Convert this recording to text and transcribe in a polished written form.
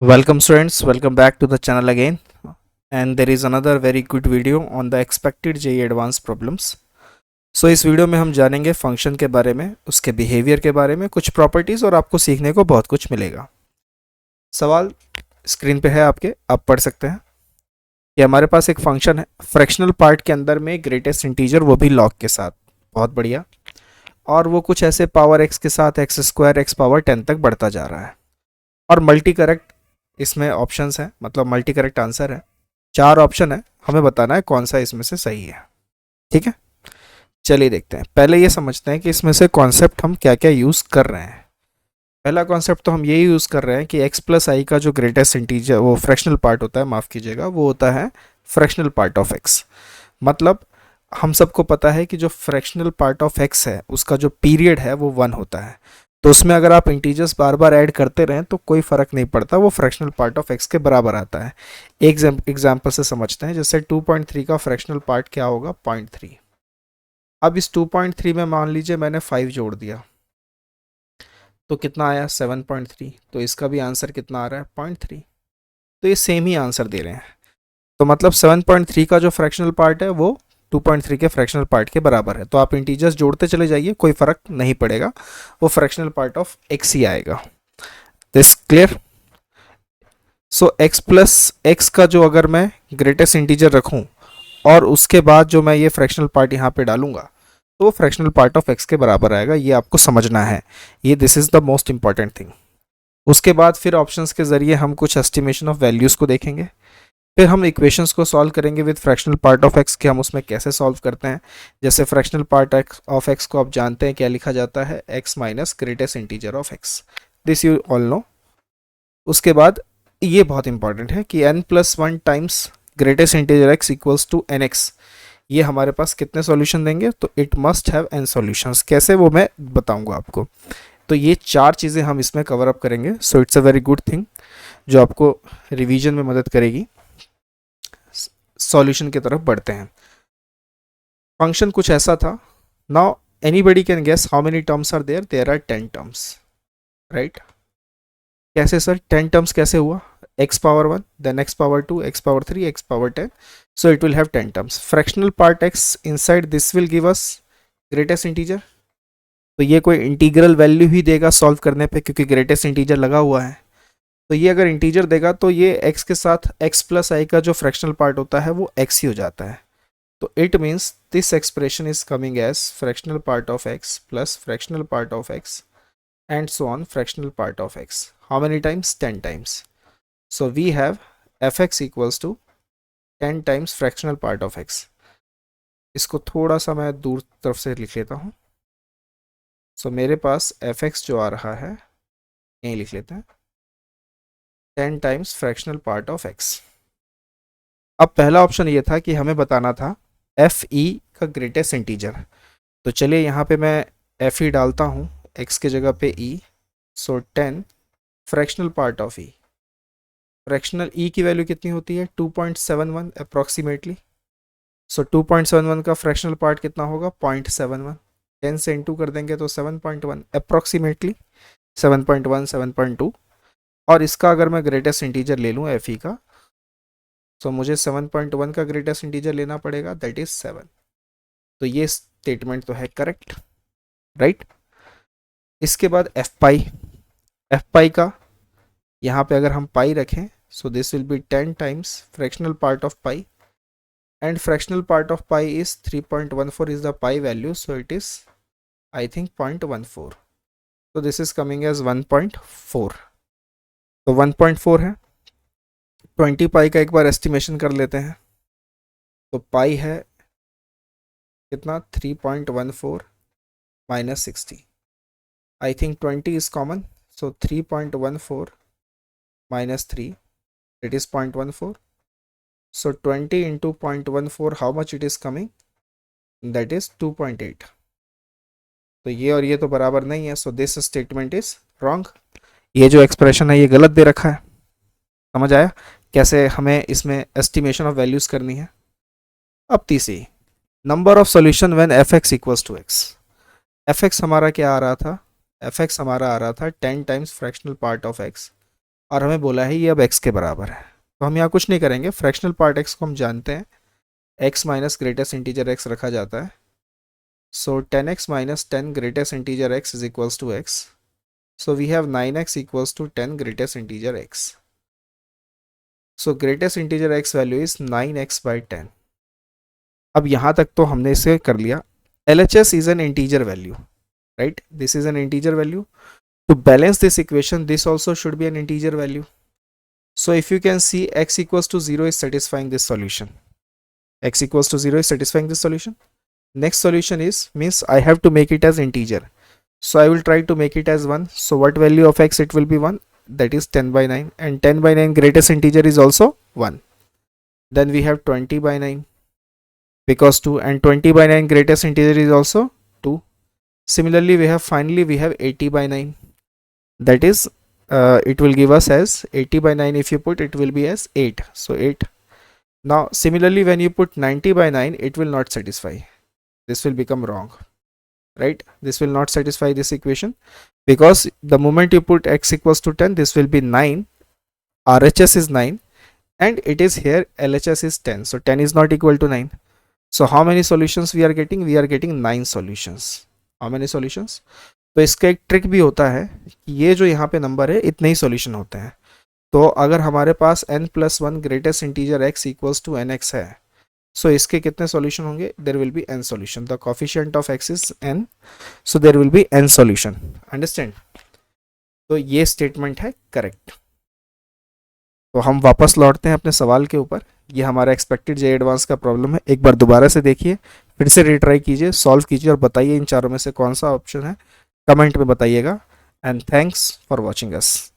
Welcome students, welcome back to the channel again, and there is another very good video on the expected JEE advanced problems. So इस video में हम जानेंगे function के बारे में, उसके बिहेवियर के बारे में, कुछ प्रॉपर्टीज और आपको सीखने को बहुत कुछ मिलेगा। सवाल स्क्रीन पे है आपके, आप पढ़ सकते हैं कि हमारे पास एक फंक्शन है फ्रैक्शनल पार्ट के अंदर में ग्रेटेस्ट इंटीजर, वो भी लॉग के साथ। बहुत बढ़िया। और वो कुछ ऐसे पावर x के साथ एक्स स्क्वायर एक्स पावर 10 तक बढ़ता जा रहा है और मल्टी करेक्ट इसमें ऑप्शंस हैं, मतलब मल्टी करेक्ट आंसर है। 4 ऑप्शन है, हमें बताना है कौन सा इसमें से सही है। ठीक है, चलिए देखते हैं। पहले ये समझते हैं कि इसमें से कॉन्सेप्ट हम क्या क्या यूज़ कर रहे हैं। पहला कॉन्सेप्ट तो हम यही यूज़ कर रहे हैं कि x प्लस आई का जो ग्रेटेस्ट इंटीजर, वो फ्रैक्शनल पार्ट होता है, माफ़ कीजिएगा, वो होता है फ्रैक्शनल पार्ट ऑफ x। मतलब हम सबको पता है कि जो फ्रैक्शनल पार्ट ऑफ x है उसका जो पीरियड है वो 1 होता है। तो उसमें अगर आप इंटीजर्स बार बार ऐड करते रहें तो कोई फ़र्क नहीं पड़ता, वो फ्रैक्शनल पार्ट ऑफ x के बराबर आता है। एक एग्जाम्पल से समझते हैं। जैसे 2.3 का फ्रैक्शनल पार्ट क्या होगा, 0.3। अब इस 2.3 में मान लीजिए मैंने 5 जोड़ दिया तो कितना आया, 7.3। तो इसका भी आंसर कितना आ रहा है, 0.3। तो ये सेम ही आंसर दे रहे हैं। तो मतलब 7.3 का जो फ्रैक्शनल पार्ट है वो 2.3 के फ्रैक्शनल पार्ट के बराबर है। तो आप इंटीजर्स जोड़ते चले जाइए, कोई फ़र्क नहीं पड़ेगा, वो फ्रैक्शनल पार्ट ऑफ x ही आएगा। This clear. So x plus x का जो अगर मैं ग्रेटेस्ट इंटीजर रखूं और उसके बाद जो मैं ये फ्रैक्शनल पार्ट यहाँ पे डालूंगा तो फ्रैक्शनल पार्ट ऑफ x के बराबर आएगा। ये आपको समझना है, ये this is the most important thing. उसके बाद फिर ऑप्शंस के ज़रिए हम कुछ एस्टिमेशन ऑफ वैल्यूज़ को देखेंगे। फिर हम इक्वेशंस को सॉल्व करेंगे with fractional part of x कि हम उसमें कैसे सॉल्व करते हैं। जैसे फ्रैक्शनल पार्ट ऑफ x को आप जानते हैं क्या लिखा जाता है, x minus greatest integer of x। This you all know. उसके बाद ये बहुत इंपॉर्टेंट है कि n plus 1 times greatest integer x equals to nx। ये हमारे पास कितने सॉल्यूशन देंगे, तो it must have n solutions. कैसे, वो मैं बताऊंगा आपको। तो ये 4 चीज़ें हम इसमें कवर अप करेंगे। So it's a very good thing जो आपको रिवीजन में मदद करेगी। सॉल्यूशन की तरफ बढ़ते हैं। फंक्शन कुछ ऐसा था। Now anybody can guess how many terms are there. There are 10 terms, right. कैसे सर 10 टर्म्स कैसे हुआ, x power 1 then x power 2 x power 3 x power 10, so it will have 10 terms. Fractional part x inside this will give us greatest integer। तो ये कोई integral value ही देगा solve करने पे, क्योंकि ग्रेटेस्ट इंटीजर लगा हुआ है। तो ये अगर इंटीजर देगा तो ये x के साथ x प्लस आई का जो फ्रैक्शनल पार्ट होता है वो x ही हो जाता है। तो it means this expression is coming as fractional part of x plus fractional part of x and so on fractional part of x. How many times? 10 times. So we have fx equals to 10 times fractional part of x. इसको थोड़ा सा मैं दूर तरफ से लिख लेता हूँ। सो मेरे पास fx जो आ रहा है, यहीं लिख लेते हैं, 10 times fractional part of x। अब पहला ऑप्शन ये था कि हमें बताना था एफ ई का ग्रेटेस्ट इंटीजर। तो चलिए यहाँ पे मैं एफ ई डालता हूँ x के जगह पे e। So 10 fractional part of e। Fractional e की वैल्यू कितनी होती है, 2.71 अप्रॉक्सीमेटली। सो 2.71 का फ्रैक्शनल पार्ट कितना होगा, 0.71। 10 से इंटू कर देंगे तो 7.1 अप्रॉक्सीमेटली, 7.1 7.2। और इसका अगर मैं ग्रेटेस्ट इंटीजर ले लूँ एफ ई का, तो मुझे 7.1 का ग्रेटेस्ट इंटीजर लेना पड़ेगा, दैट इज 7। तो ये स्टेटमेंट तो है करेक्ट, राइट। इसके बाद एफ पाई का यहाँ पे अगर हम पाई रखें, so this will be 10 times fractional part of pi, and fractional part of pi is 3.14 is the pi value, so it is I think 0.14। तो दिस इज कमिंग एज 1.4। तो 1.4 है। 20 पाई का एक बार एस्टिमेशन कर लेते हैं। तो पाई है कितना, 3.14 minus 60। I think 20 is common, so 3.14 minus 3, it is 0.14. So 20 into 0.14, how much it is coming, that is 2.8। तो ये और ये तो बराबर नहीं है, so this statement is wrong. ये जो एक्सप्रेशन है ये गलत दे रखा है। समझ आया कैसे हमें इसमें एस्टिमेशन ऑफ वैल्यूज करनी है। अब तीसरी, number of solution when f x equals to x. F x हमारा क्या आ रहा था, एफ एक्स हमारा आ रहा था 10 times fractional part of x, और हमें बोला है ये अब x के बराबर है, तो हम यहाँ कुछ नहीं करेंगे, फ्रैक्शनल पार्ट x को हम जानते हैं, x minus greatest integer x रखा जाता है, so 10x minus 10 greatest integer x is equals to x, so we have 9x equals to 10 greatest integer x, so greatest integer x value is 9x by 10। अब यहाँ तक तो हमने इसे कर लिया। LHS is an integer value, right? This is an integer value. To balance this equation, this also should be an integer value. So if you can see, x equals to 0 is satisfying this solution. X equals to 0 is satisfying this solution. Next solution is, means I have to make it as integer. So I will try to make it as 1. So what value of x it will be 1? That is 10 by 9. And 10 by 9 greatest integer is also 1. Then we have 20 by 9. Because 2, and 20 by 9 greatest integer is also 2. Similarly, we have 80 by 9. That is, it will give us as 80 by 9. If you put, it will be as 8. So 8. Now, similarly, when you put 90 by 9, it will not satisfy. This will become wrong, right? This will not satisfy this equation, because the moment you put x equals to 10, this will be 9. RHS is 9, and it is here LHS is 10. So 10 is not equal to 9. So how many solutions we are getting? We are getting 9 solutions. How many solutions? तो इसका एक trick भी होता है कि ये जो यहाँ पे नंबर है इतने ही सॉल्यूशन होते हैं। तो अगर हमारे पास n+1 greatest integer x equals to nx है, सो इसके कितने सॉल्यूशन होंगे? There will be n solution. The coefficient of x is n, so there will be n solution. Understand? तो ये स्टेटमेंट है करेक्ट। तो हम वापस लौटते हैं अपने सवाल के ऊपर। ये हमारा एक्सपेक्टेड जे एडवांस का प्रॉब्लम है। एक बार दोबारा से देखिए, फिर से रिट्राई कीजिए, सॉल्व कीजिए और बताइए इन चारों में से कौन सा ऑप्शन है, कमेंट में बताइएगा। And thanks for watching us.